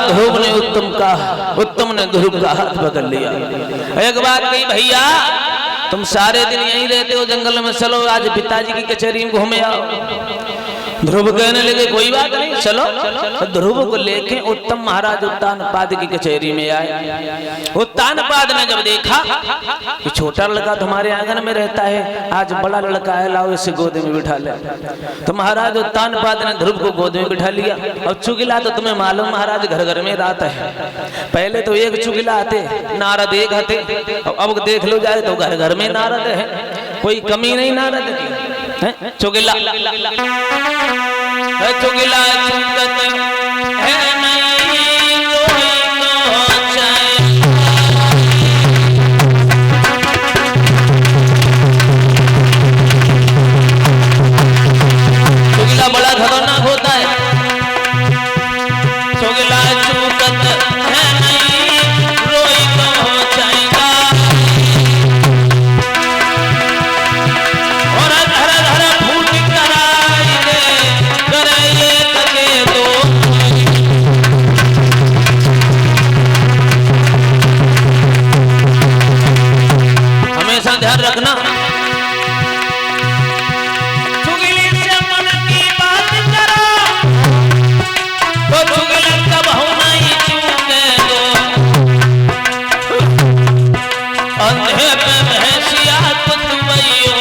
ध्रुव ने उत्तम ने ध्रुव का हाथ पकड़ लिया। एक बात कही, भैया तुम सारे दिन यहीं रहते हो जंगल में, चलो आज पिताजी की कचहरी में घूमे आओ। ध्रुव कहने लगे कोई बात नहीं चलो। तो ध्रुव को लेके उत्तम महाराज उत्तानपाद की कचहरी में आए। उत्तानपाद ने जब देखा कि छोटा लड़का तुम्हारे आंगन में रहता है, आज बड़ा लड़का है, लाओ इसे गोद में बिठा ले। तो महाराज उत्तानपाद ने ध्रुव को गोद में बिठा लिया। और चुगिला तो तुम्हें मालूम महाराज घर घर में रात है, पहले तो एक चुगिला आते, नारद एक आते, अब देख लो जाए तो घर घर में नारद है, कोई कमी नहीं नारद की। चुगिला चुगिला चुगत है नहीं कोई तो चाहे। चुगिला बड़ा खतरनाक होता है। चुगिला चुगत है नहीं रोई तो जाएगा। ध्यान रखना, चुगली से मन की बात करो तो चुगली कब हो नहीं चूके दो। अंधे पे भैंसिया कुतवैयो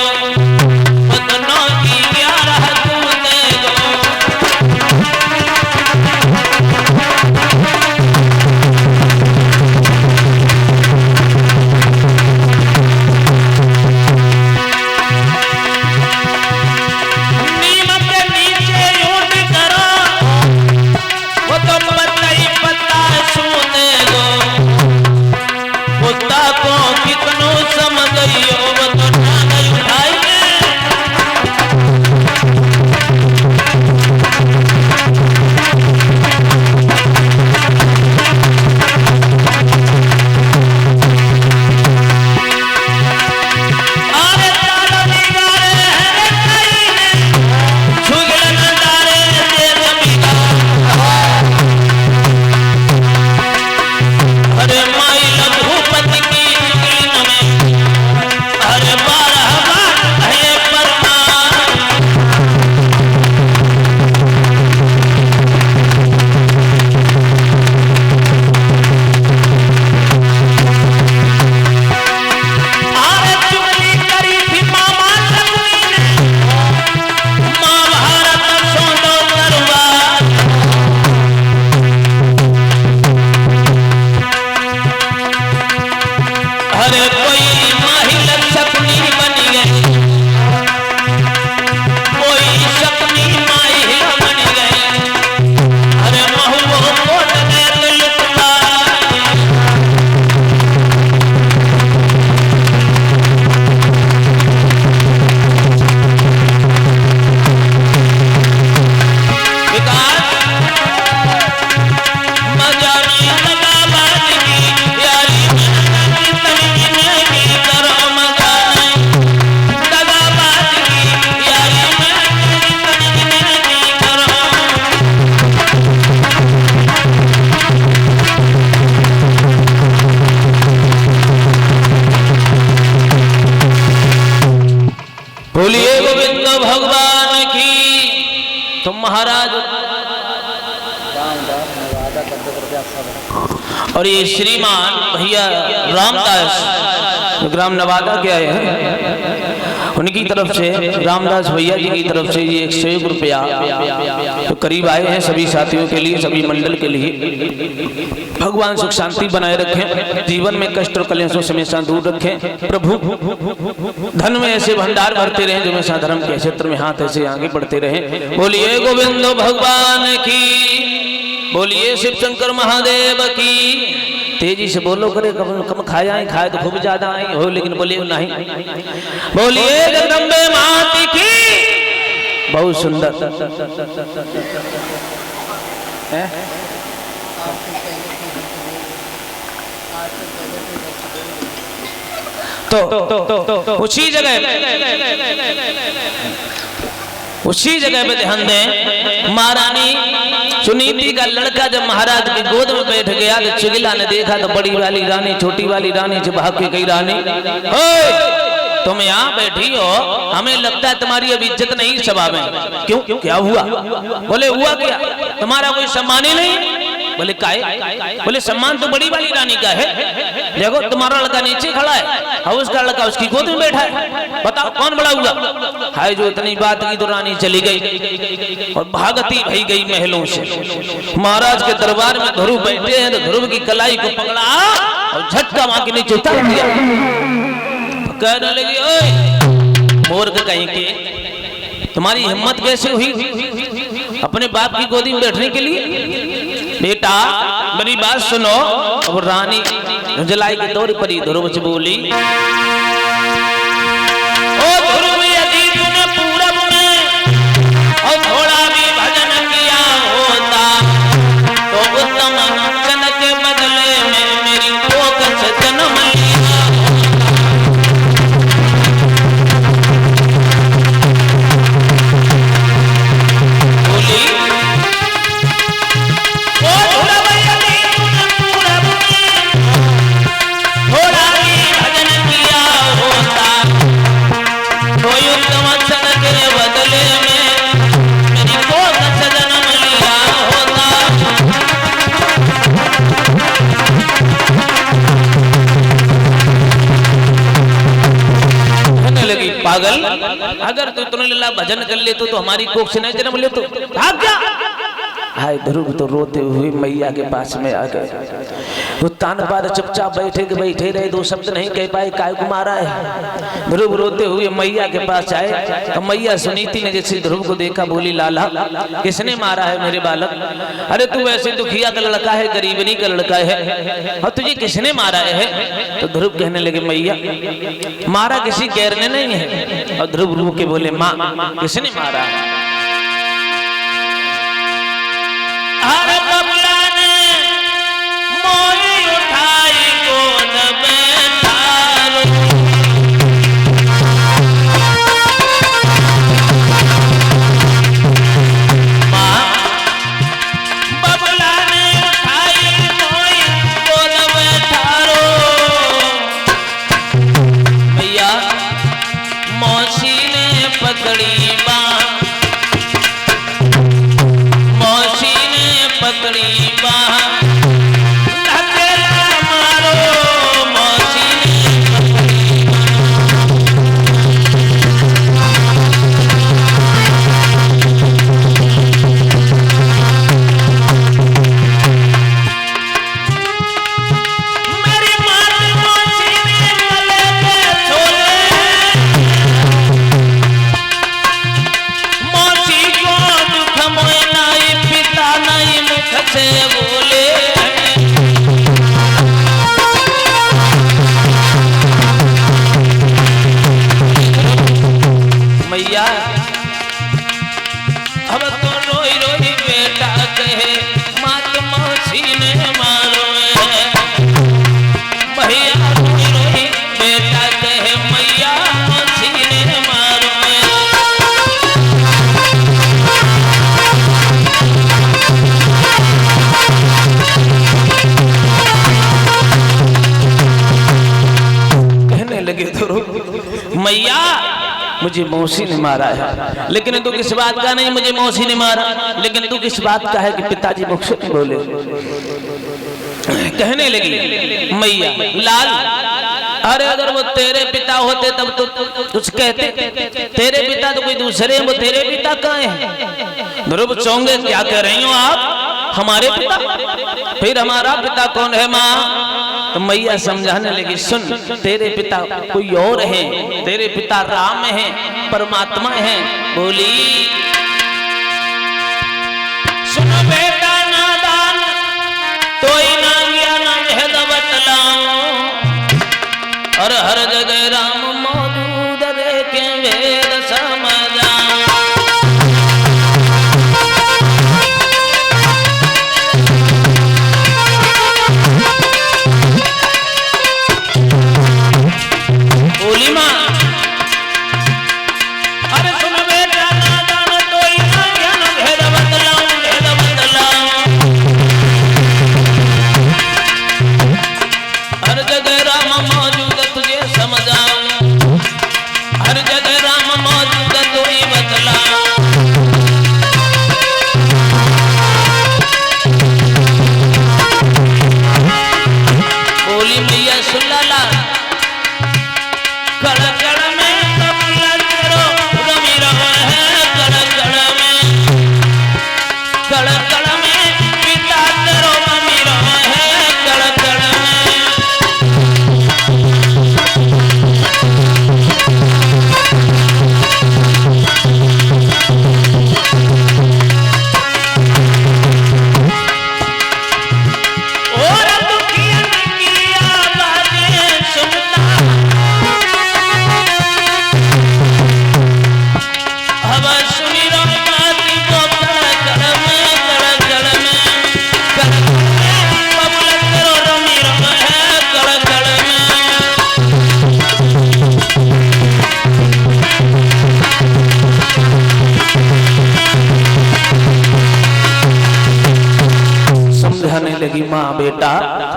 बदनों की ग्यारह तूने दो। बोलिए गोविंद भगवान की। तो महाराज और ये श्रीमान भैया रामदास ग्राम नवादा के आए हैं, उनकी तरफ से रामदास भैया जी की तरफ से ये 101 रुपया तो करीब आए हैं सभी साथियों के लिए, सभी मंडल के लिए। भगवान सुख शांति बनाए रखें, जीवन में कष्ट और कलेशों से हमेशा दूर रखें। प्रभु धन में ऐसे भंडार भरते रहे जो हमेशा धर्म के क्षेत्र में हाथ ऐसे आगे बढ़ते रहे। बोलिए गोविंद भगवान की, बोलिए शिव शंकर महादेव की। तेजी से बोलो, करे कम खाया ही खाए तो खूब ज्यादा आई हो, लेकिन बोलिए नहीं। बोलिए जगदम्बे माता की। बहुत सुंदर है। तो उसी जगह पे ध्यान दें। महारानी सुनीति का लड़का जब महाराज की गोद में बैठ गया तो चुगिला ने देखा तो बड़ी वाली रानी छोटी वाली रानी से भाग के गई, रानी तुम यहाँ बैठी हो, हमें लगता है तुम्हारी अब इज्जत नहीं सभा में। क्यों क्या हुआ? बोले हुआ क्या, तुम्हारा कोई सम्मान ही नहीं। बोले काहे? बोले सम्मान तो बड़ी वाली रानी का है, देखो तुम्हारा लड़का नीचे खड़ा है और उसका लड़का उसकी गोद में बैठा है, बताओ कौन बड़ा हुआ? हाय जो इतनी बात की तो रानी चली गई और भागती भई गई महलों से। महाराज के दरबार में ध्रुव बैठे हैं तो ध्रुव की कलाई को पकड़ा और झटका वहां के नीचे उतार दिया। कहने लगी, ओए मूर्ख कहीं के, तुम्हारी हिम्मत कैसे हुई अपने बाप की गोदी में बैठने के लिए? बेटा मेरी बात सुनो। अब रानी जलाई के दौर पर ही ध्रुव से बोली, ओ ध्रुव यदि तूने पूरब में और थोड़ा भी भजन किया होता तो उत्तम जन के बदले में मेरी कोख से जन्म लिया। पागल, अगर तू तुमने लीला भजन कर ले तो हमारी कोख से नहीं जन्म ले तो भाग जा। हाय ध्रुव तो रोते हुए मैया के पास में आ गए। वो तान पार चुपचाप बैठे रहे, दो शब्द नहीं कह पाए, काय को मारा है। ध्रुव रोते हुए मैया के पास आए और मैया सुनीति ने जैसे ध्रुव को देखा बोली, लाला किसने मारा है मेरे बालक? अरे तू वैसे दुखिया का लड़का है, गरीबनी का लड़का है और तुझे किसने मारा है? तो ध्रुव कहने लगे, मैया मारा किसी गैर ने नहीं है। और ध्रुव रो के बोले, माँ किसने मारा है? हर बबला ने मोरी उठाई गोद में थारो, माँ बबला ने उठाई मोरी गोद में थारो। भैया मौसी ने पकड़ी बाँ, मौसी ने पकड़ी बाँ, धकेला मारो मौसी ने पकड़ी मेरी माँ मौसी ने गले के छोले, मौसी को दुख मोए नाई पिता नहीं मुख से बोले। मैया अब तो रोई रोई बेटा कहे, मात मौसी ने मारो है। भैया रोई रोई बेटा कहे, मैया मौसी ने मारो है। कहने लगे ध्रुव, मैया मुझे मौसी ने मारा है, लेकिन तू किस बात का नहीं मुझे मौसी ने मारा, लेकिन तू किस बात का है कि पिताजी मुख से बोले। कहने लगी मैया, लाल अरे अगर वो तेरे पिता होते तब तो कुछ कहते, तेरे पिता तो कोई दूसरे हैं, वो तेरे पिता कहाँ हैं? ध्रुव चौंगे, क्या कह रही हो आप? हमारे पिता? फिर हमारा पिता कौन है माँ? तो मैया समझाने लगी, सुन तेरे पिता कोई और है, तेरे पिता राम हैं, परमात्मा हैं। बोली, सुनो बेटा नादान, तोई ना ज्ञान भेद बतलाऊं, और हर जगह राम मौजूद देखे वेद समझाऊं। बोली माँ, अरे सुन बेटा नादान, तोई ना ज्ञान भेद बतलाऊं, भेद बतलाऊं।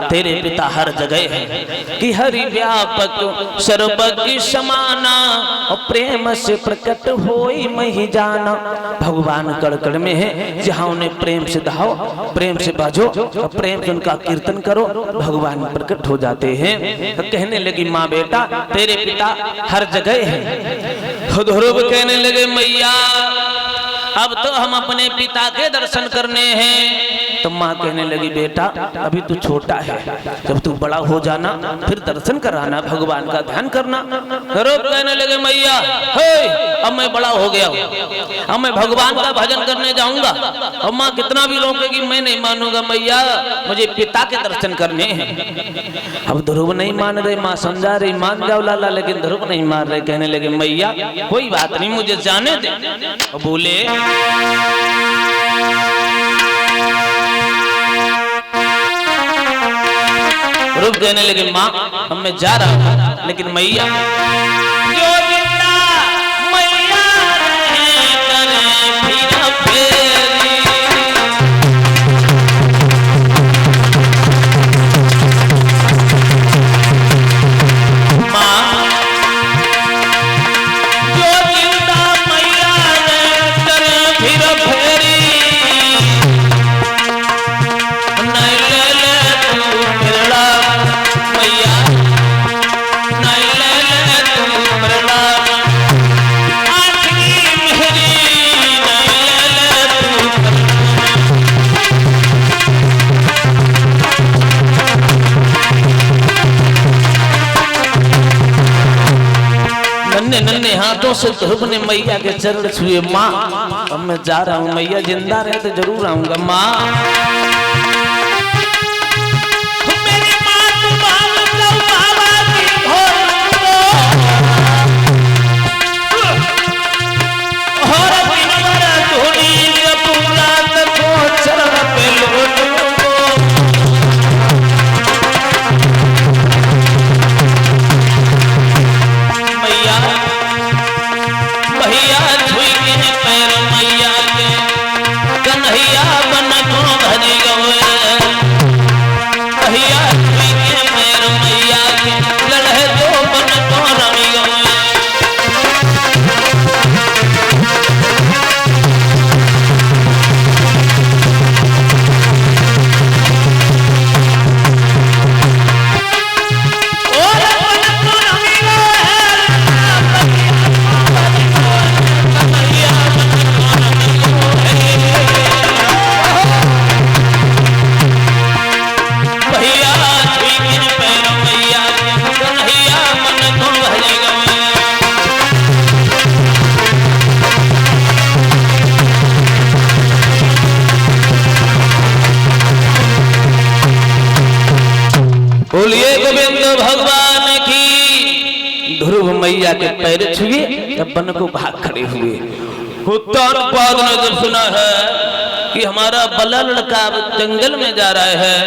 तेरे पिता हर जगह है कि हरि व्यापक सर्वज्ञ समाना और प्रेम से प्रकट होई मही जाना। भगवान कड़कड़ में है, जहाँ उन्हें प्रेम से दहाओ, प्रेम से बाजो और प्रेम से उनका कीर्तन करो, भगवान प्रकट हो जाते हैं। तो कहने लगी माँ बेटा तेरे पिता हर जगह है। ध्रुव कहने लगे मैया अब तो हम अपने पिता के दर्शन करने हैं। तो माँ कहने लगी बेटा अभी तू छोटा है, जब तू बड़ा हो जाना फिर दर्शन कराना, भगवान का ध्यान करना। ध्रुव कहने लगे मैया अब मैं बड़ा हो गया हूँ, अब मैं भगवान का भजन करने जाऊंगा। और माँ कितना भी रोकेगी मैं नहीं मानूंगा मैया, मुझे पिता के दर्शन करने हैं। अब ध्रुव नहीं मान रहे, माँ समझा रही मान जाओ लाला, लेकिन ध्रुव नहीं मान रहे। कहने लगे मैया कोई बात नहीं मुझे जाने दे। और बोले ध्रुव कहने लगे माँ अब मैं जा रहा हूँ, लेकिन मैया जो जिंदा मैया रहे करे फिर फेरी। माँ जो जिंदा मैया रहे करे फिर फेरी, नहीं ले ले तू फिरला मैया, नहीं ले ले तू फिरला आखिरी मेरी, नहीं ले ले तू नन्हे नन्हे हाथों से ध्रुव ने मैया के चरण छुए। माँ अब मैं जा रहा हूँ, मैया जिंदा रहे तो जरूर आऊंगा। माँ मेरी माँ तू मान लो बाबा की और बिनवर धोनी पूरा तको चरण पे लौट मैया भैया छुई के पैर मैया के कन्हैया बन को भरी गए। भैया छुई के पैर मैया के लड़े दो बन को रमी गए। बोलिए गोविंद भगवान की। ध्रुव मैया के पैर छुए अपन को भाग खड़े हुए। उत्तानपाद ने जब सुना है कि हमारा बला लड़का जंगल में जा रहा है,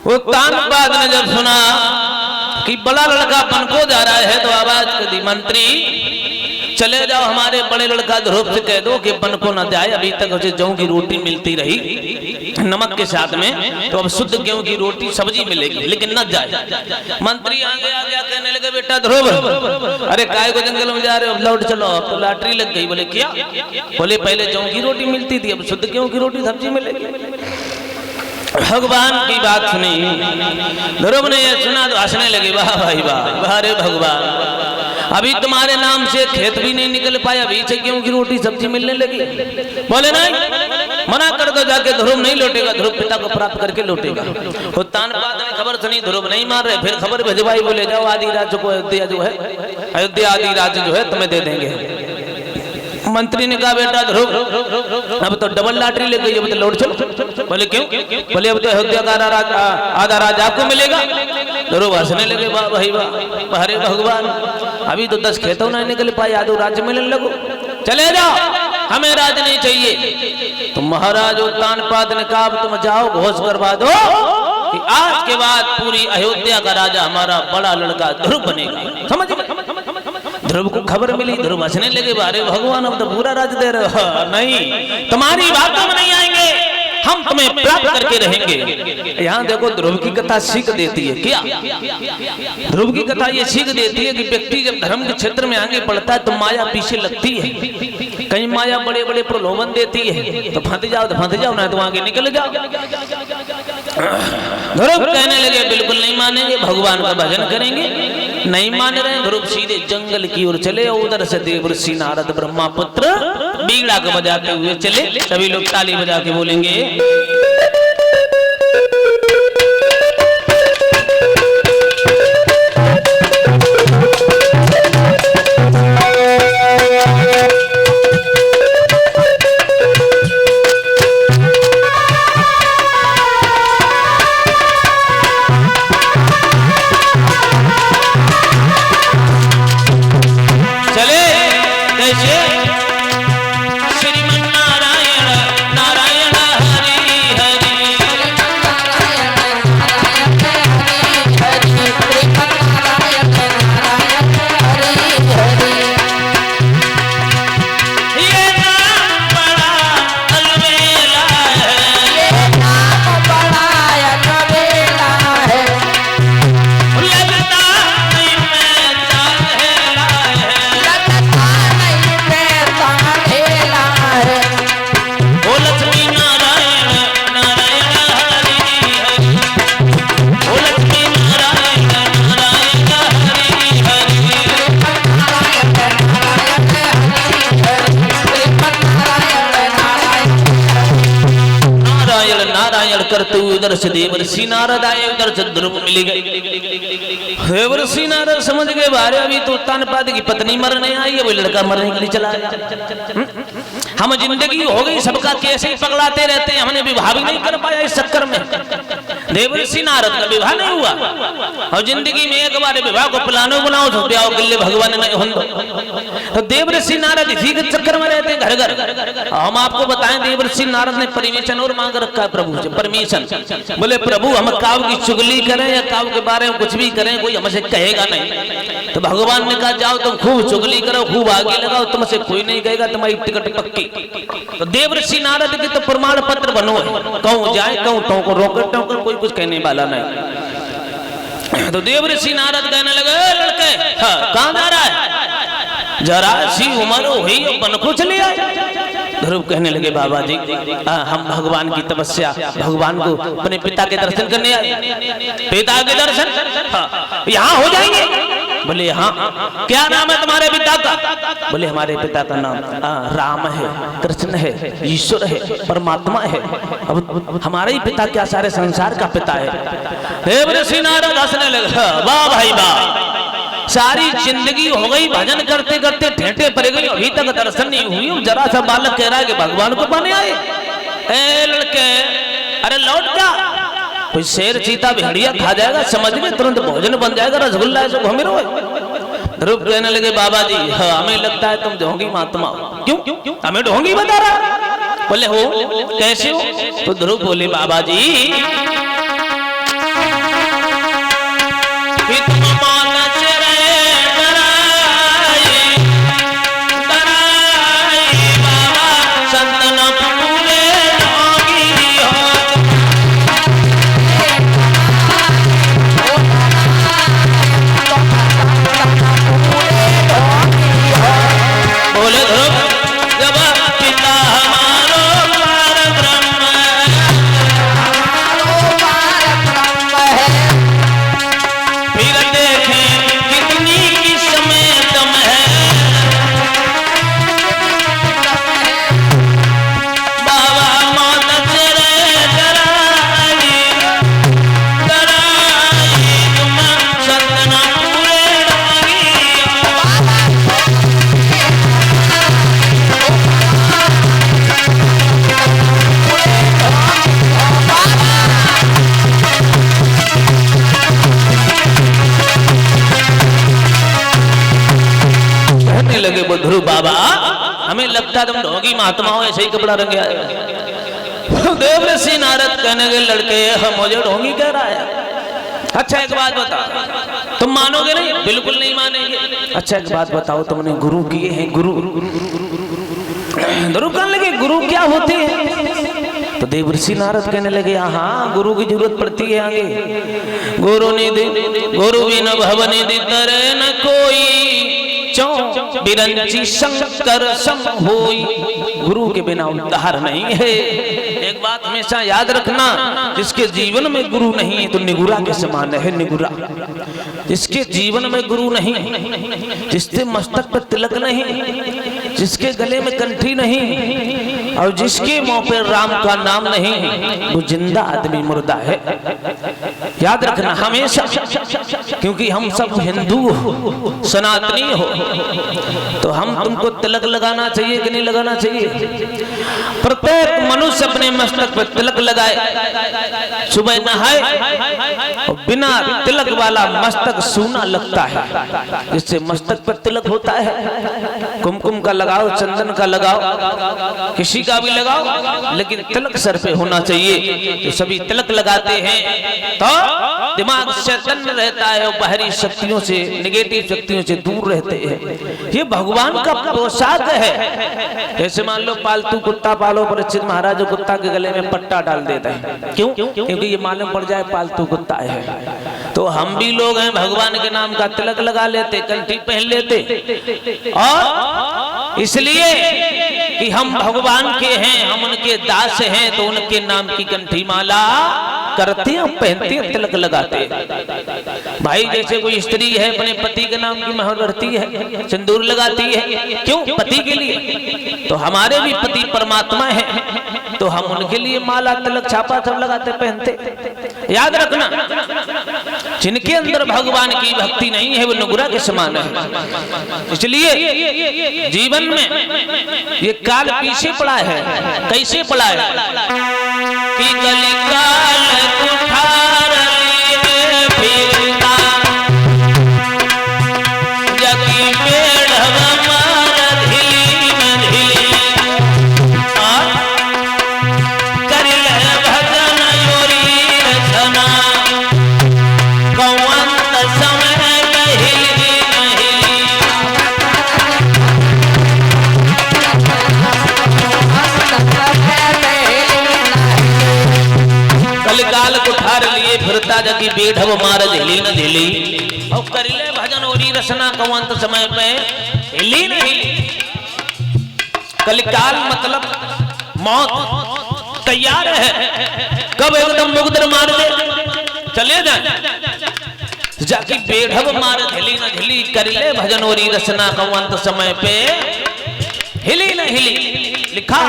उत्तानपाद ने जब सुना कि बड़ा लड़का अपन को जा रहा है तो आवाज कर दी मंत्री चले जाओ हमारे बड़े लड़का ध्रुव से कह दो कि अपन को न जाए। अभी तक उसे जौ की रोटी मिलती रही नमक के साथ में, तो अब शुद्ध गेहूं की रोटी सब्जी मिलेगी, लेकिन न जाए। मंत्री आगे आ गया, कहने लगे बेटा ध्रुव अरे काय को जंगल में जा रहे हो, लौट चलो, अब तो लॉटरी लग गई। बोले क्या? बोले पहले जौ की रोटी मिलती थी, अब शुद्ध गेहूं की रोटी सब्जी मिलेगी। भगवान की बात सुनी, ध्रुव ने यह सुना तो हंसने लगे, वाह भाई वाह, वाह रे भगवान, अभी तुम्हारे नाम से खेत भी नहीं निकल पाया, अभी से गेहूं की रोटी सब्जी मिलने लगी। बोले नहीं, मना कर दो, जाके ध्रुव नहीं लौटेगा, ध्रुव पिता को प्राप्त करके लौटेगा। उत्तानपाद ने खबर सुनी, ध्रुव नहीं मार रहे, फिर खबर भेजवाई, बोले जाओ आदि राज्य को, अयोध्या जो है, अयोध्या आदि राज्य जो है तुम्हें दे देंगे। मंत्री ने कहा बेटा ध्रुव अब तो डबल लॉटरी लग गई, अब तो लौट चलो। बोले क्यों? बोले अब तो अयोध्या का आधा राज आपको मिलेगा। ध्रुव हंसने लगे, वाह भाई वाह, हरे भगवान, अभी तो 10 खेतों नहीं निकल पाए, आधो राज्य मिलने लगो, चले जाओ, हमें राज नहीं चाहिए। तो महाराज उत्तानपाद ने कहा अब तुम जाओ, घोष करवा दो कि आज के बाद पूरी अयोध्या का राजा हमारा बड़ा लड़का ध्रुव बनेगा। समझ ध्रुव को खबर मिली, ध्रुव हंसने लगे, अरे भगवान अब तो पूरा राज दे रहे हो। नहीं, तुम्हारी बातों में नहीं आएंगे, हम तुम्हें प्राप्त करके रहेंगे। यहाँ देखो ध्रुव की कथा सीख देती है क्या? ध्रुव की कथा ये सीख देती है कि व्यक्ति जब धर्म के क्षेत्र में आगे बढ़ता है तो माया पीछे लगती है। कहीं माया बड़े बड़े प्रलोभन देती है तो फंस जाओ ना तो आगे निकल जाओ। ध्रुव कहने लगे बिल्कुल नहीं मानेंगे, भगवान का भजन करेंगे। नहीं मान रहे ध्रुव सीधे जंगल की ओर चले। उधर से देवर्षि नारद ब्रह्मपुत्र बीड़ा को बजाते हुए चले। सभी लोग ताली बजा के बोलेंगे, करते हुए उधर से देवर्षि नारद आए, उधर से ध्रुव मिल गए। देवर्षि नारद समझ गए बारे अभी तो उत्तानपाद की पत्नी मरने आई है, वो लड़का मरने के लिए चला गया। हम जिंदगी हो गई सबका कैसे ही पगड़ाते रहते हैं, हमने विवाह भी नहीं कर पाया इस चक्कर में। देवर्षि नारद का विवाह नहीं हुआ और जिंदगी में एक बार विवाह को प्लानो बनाओ तो ब्याह के लिए भगवान नहीं हो। तो देवर्षि नारद इसी के चक्कर में रहते हैं घर घर। हम आपको बताएं देवर्षि नारद ने परमिशन और मांग रखा है प्रभु से, परमिशन। बोले प्रभु हम काव की चुगली करें या काव के बारे में कुछ भी करें कोई हमसे कहेगा नहीं। तो भगवान ने कहा जाओ तुम खूब चुगली करो, खूब आगे लगाओ, तुमसे कोई नहीं कहेगा, तुम्हारी टिकट पक्की। तो देवर्षि नारद के तो प्रमाण पत्र बनो है, कहूं जाए कहूं तो को रोके टोकर कोई कुछ कहने वाला नहीं। तो देवर्षि नारद कहने लगे लड़के कहां जा रहा है? जरा सी उम्र हुई बन को चले आए। ध्रुव कहने लगे बाबा जी हम भगवान की तपस्या, भगवान को अपने पिता के दर्शन करने आए। पिता के दर्शन यहाँ हो जाएंगे? बोले हाँ। क्या नाम है तुम्हारे पिता का? बोले हमारे पिता का नाम राम है, कृष्ण है, ईश्वर है, परमात्मा है। अब हमारे ही पिता क्या सारे संसार का पिता है। देवर्षि नारद हंसने लगा, वाह भाई वाह, सारी जिंदगी हो गई भजन करते करते ठेठे पड़ गई, अभी तक दर्शन नहीं हुई। जरा सा बालक कह रहा है कि भगवान को पाने आए। ए लड़के अरे लौट जा, कोई शेर चीता भेड़िया खा जाएगा समझ में, तुरंत भोजन बन जाएगा, रसगुल्ला ऐसे घूमे रहो। ध्रुव कहने लगे बाबा जी हमें लगता है तुम ढोंगी महात्मा। क्यों हमें ढोंगी बता रहा? बोले हो कैसे हो? तो ध्रुव बोले बाबा जी ध्रुव बाबा हमें लगता तुम ढोंगी महात्मा हो, ऐसे ही कपड़ा रंग आए। देवर्षि नारद कहने के लड़के हम मुझे ढोंगी कह रहा है। अच्छा एक बात बता, तुम मानोगे नहीं? बिल्कुल नहीं मानेंगे। अच्छा एक बात बताओ, तुमने गुरु किए हैं? गुरु कहने लगे गुरु क्या होते हैं? तो देवर्षि नारद कहने लगे हाँ गुरु की जरूरत पड़ती है आगे। गुरु निधि गुरु बिन भवनिधि तरे न कोई, चौ बिरंची शंकर सम होई। गुरु के बिना उद्धार नहीं है। एक बात हमेशा याद रखना, जिसके जीवन में गुरु नहीं है तो निगुरा के समान है। निगुरा जिसके जीवन में गुरु नहीं, जिसके मस्तक पर तिलक नहीं, जिसके गले में कंठी नहीं और जिसके मुंह पर राम का नाम नहीं, वो जिंदा आदमी मुर्दा है। याद रखना हमेशा, क्योंकि हम सब हिंदू हो, सनातनी हो, तो हम तुमको तिलक लगाना चाहिए कि नहीं लगाना चाहिए? प्रत्येक मनुष्य अपने मस्तक पर तिलक लगाए, सुबह नहाए और बिना तिलक वाला मस्तक सूना लगता है। जिससे मस्तक पर तिलक होता है, कुमकुम का लगाओ, चंदन का लगाओ, किसी का भी लगाओ, लेकिन तिलक सर पे होना चाहिए। तो सभी तिलक लगाते हैं तो दिमाग चैतन्य रहता है और बाहरी शक्तियों से, निगेटिव शक्तियों से दूर रहते हैं। ये भगवान का पोशाक है। जैसे मान लो पालतू कुत्ता पालो, परीक्षित महाराज जो कुत्ता के गले में पट्टा डाल देता है, क्यों? क्योंकि ये मालूम पड़ जाए पालतू कुत्ता है। तो हम भी लोग हैं, भगवान के नाम का तिलक लगा लेते, कंठी पहन लेते, और इसलिए कि हम भगवान के हैं, हम उनके दास हैं, तो उनके नाम की कंठी माला करते हैं, पहनते हैं, तिलक लगाते हैं। भाई जैसे कोई स्त्री है अपने पति के नाम की मोहर करती है, सिंदूर लगाती है, क्यों? पति के लिए। तो हमारे भी पति परमात्मा है, तो हम उनके लिए माला तिलक छापा सब लगाते पहनते। याद रखना, जिनके अंदर भगवान की भक्ति नहीं है वो नुगरा के समान है। इसलिए जीवन में ये काल पीछे पड़ा है। कैसे पड़ा है? कि कलिकाल कुठार लिए फिरता, जगी बेढ़व मार ढीली में ढीली, करिल भजन योरी रचना, कौवंत समय कहिली महिली। कलिकाल कुठार लिए फिरता, जगी बेढ़व मार ढीली न ढीली, और करिले भजन ओरी रचना, कौवंत समय पे हिली न हिली। कलिकाल मतलब मौत तैयार है, कब एकदम मुगदर मार दे चले जाए। जाकी बेढ़व मार ढीली न ढीली, करिले भजन ओरी रचना, कौवंत समय पे हिली न हिली। लिखा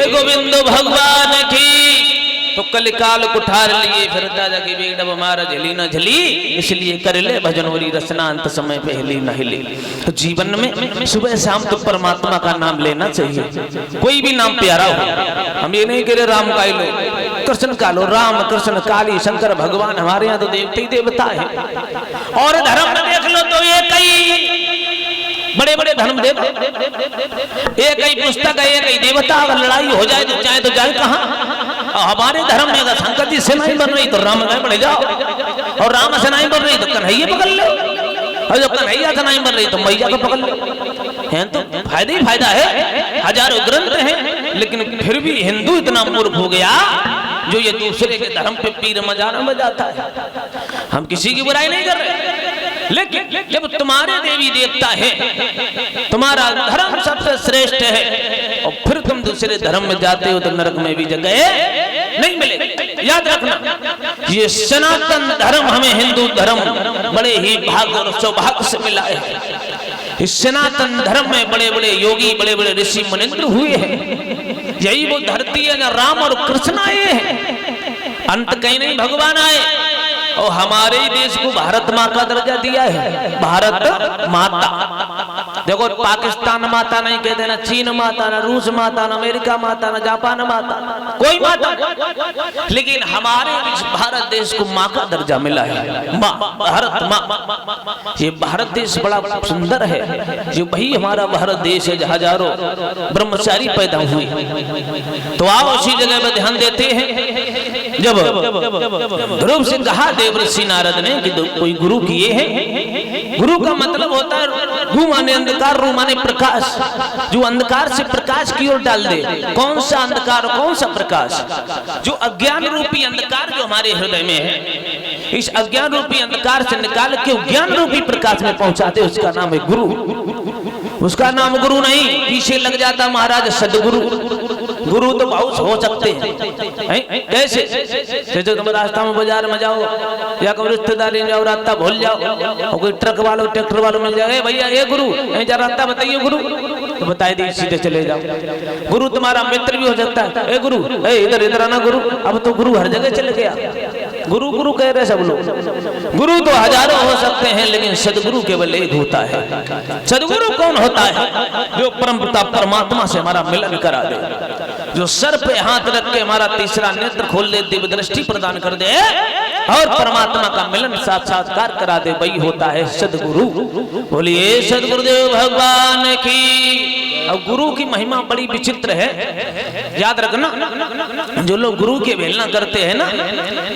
गोविंद भगवान की। तो कलिकाल कुठार लिए फिरता जगी बेढ़व मार झली न झली, इसलिए कर ले भजन ओरी रचना, अंत समय पे हिली न हिली। तो जीवन में सुबह शाम तो परमात्मा का नाम लेना चाहिए। कोई भी नाम प्यारा हो, हम ये नहीं कह रहे राम का लो, कृष्ण का लो, राम कृष्ण काली शंकर भगवान, हमारे यहाँ तो देवते ही देवता है। और धर्म में देख लो तो ये कई बड़े बड़े धर्म देव, एक ही पुस्तक है, एक ही देवता, अगर लड़ाई हो जाए तो जाए कहाँ? हमारे धर्म में अगर शंकर जी से नहीं बन रही तो राम में बढ़ जाओ, और राम से नहीं बन रही तो कन्हैया पकड़ लो, और जब कन्हैया से नहीं बन रही तो मैया को पकड़ लो। है तो फायदा ही फायदा है, हजारों ग्रंथ हैं, लेकिन फिर भी हिंदू इतना मूर्ख हो गया जो ये दूसरे के धर्म पे पीर मजाना बजाता है। हम किसी की बुराई नहीं कर रहे, लेकिन जब तुम्हारे देवी देवता है, तुम्हारा धर्म सबसे श्रेष्ठ है, और फिर तुम दूसरे धर्म में जाते हो तो नरक में भी जगह नहीं मिलेगी। याद रखना, ये सनातन धर्म हमें हिंदू धर्म बड़े ही भाग्य और सौभाग्य से मिला है। इस सनातन धर्म में बड़े बड़े योगी, बड़े बड़े ऋषि मुनिंद्र हुए हैं। यही वो धरती है जहाँ राम और कृष्ण आए हैं, अंत कहीं नहीं भगवान आए। और हमारे ही देश को भारत माँ का दर्जा दिया है, भारत माता। देखो, पाकिस्तान माता नहीं कहते, ना चीन माता, ना रूस माता, ना अमेरिका माता, ना जापान माता, कोई माता, लेकिन हमारे भारत देश को माँ का दर्जा मिला है, माँ, भारत माँ। ये भारत देश बड़ा सुंदर है, जो भाई हमारा भारत देश है, हजारों ब्रह्मचारी पैदा हुए। तो आओ उसी जगह पर ध्यान देते हैं। जब ध्रुव से कहा देवर्षि नारद ने कि कोई गुरु किए हैं, गुरु का मतलब होता है गु माने अंधकार, रू माने प्रकाश, जो अंधकार से प्रकाश की ओर डाल दे। कौन सा अंधकार, कौन सा प्रकाश? जो अज्ञान रूपी अंधकार जो हमारे हृदय में है, इस अज्ञान रूपी अंधकार से निकाल के ज्ञान रूपी प्रकाश में पहुंचाते, उसका नाम है गुरु। उसका नाम गुरु नहीं, पीछे लग जाता महाराज सदगुरु। गुरु तो बहुत हो सकते हैं, कैसे? जैसे तुम रास्ता में बाजार में जाओ या कोई रिश्तेदारी में जाओ, रास्ता भूल जाओ, और कोई ट्रक वालों ट्रैक्टर वालों मिल जाए, भैया ये गुरु जा रास्ता बताइए गुरु, तो बताए दी, सीधे चले जाओ। गुरु तुम्हारा मित्र भी हो सकता है, ए गुरु इधर इधर आना गुरु। अब तो गुरु हर जगह चले गया, गुरु गुरु कह रहे सब लोग। गुरु तो हजारों हो सकते हैं, लेकिन सदगुरु केवल एक होता है। सदगुरु कौन होता है? जो परमपिता परमात्मा से हमारा मिलन करा दे, जो सर पे हाथ रख के हमारा तीसरा नेत्र खोल दे, दिव्य दृष्टि प्रदान कर दे और परमात्मा का मिलन साक्षात्कार करा दे, वही होता है सदगुरु। बोलिए सदगुरुदेव भगवान की। और गुरु की महिमा बड़ी विचित्र है, याद रखना। जो लोग गुरु की अवहेलना करते हैं ना,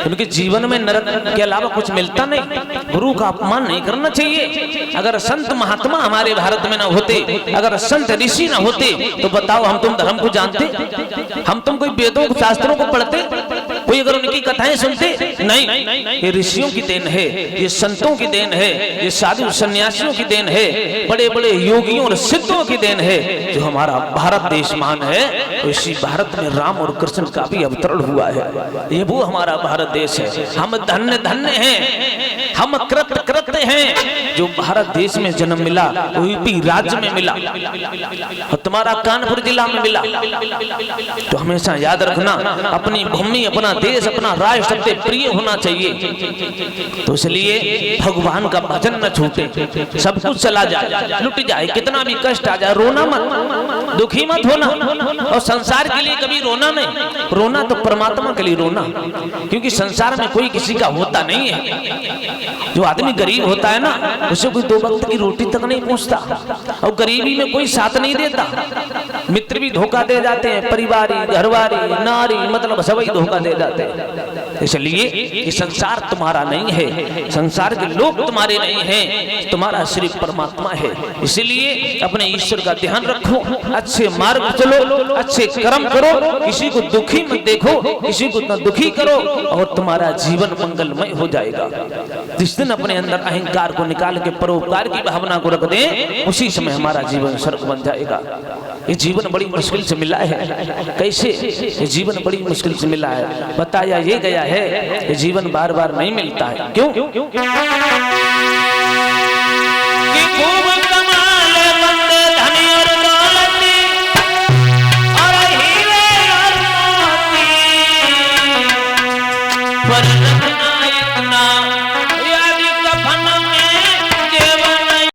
उनके जीवन में नरक के अलावा कुछ मिलता नहीं। गुरु का अपमान नहीं करना चाहिए। अगर संत महात्मा हमारे भारत में ना होते, अगर संत ऋषि ना होते, तो बताओ हम तुम धर्म को जानते? हम तुम कोई वेदों शास्त्रों को पढ़ते? कोई अगर उनकी कथाएं सुनते? नहीं, ये ऋषियों की देन है, ये संतों की देन है, ये साधु सन्यासियों की देन है, बड़े बड़े योगियों और सिद्धों की देन है, जो हमारा भारत देश महान है। तो इसी भारत में राम और कृष्ण का भी अवतरण हुआ है। ये वो हमारा भारत देश है। हम धन्य धन्य हैं, हम कृत कृत्य हैं, जो भारत देश में जन्म मिला, यूपी राज्य में मिला और तुम्हारा कानपुर जिला में मिला। तो हमेशा याद रखना, अपनी भूमि, अपना देश, अपना राष्ट्र सबसे प्रिय होना चाहिए। तो इसलिए भगवान का भजन न छूटे, सब कुछ चला जाए, लुट जाए, कितना भी कष्ट आ जाए, रोना मत, दुखी मत होना। और संसार के लिए कभी रोना नहीं, रोना तो परमात्मा के लिए रोना, क्योंकि संसार में कोई किसी का होता नहीं है। जो आदमी गरीब होता है ना, उसे कोई दो वक्त की रोटी तक नहीं पहुंचता, और गरीबी में कोई साथ नहीं देता। मित्र भी धोखा दे जाते हैं, परिवारी, घरवारी, नारी, मतलब सभी धोखा दे जाते हैं। इसलिए ये संसार तुम्हारा नहीं है, संसार के लोग तुम्हारे नहीं हैं, तुम्हारा सिर्फ परमात्मा है। इसलिए अपने ईश्वर का ध्यान रखो, अच्छे मार्ग चलो, अच्छे कर्म करो, किसी को दुखी मत देखो, किसी को न दुखी करो, और तुम्हारा जीवन मंगलमय हो जाएगा। जिस दिन अपने अंदर अहंकार को निकाल के परोपकार की भावना को रख दें, उसी समय हमारा जीवन स्वर्ग बन जाएगा। ये जीवन बड़ी मुश्किल से मिला है। कैसे? ये जीवन बड़ी मुश्किल से मिला है। बताया ये गया है, ये जीवन बार बार नहीं मिलता है। क्यों? कि खूब कमाल बंदे धनी और दौलती और हीरे और मोती, पर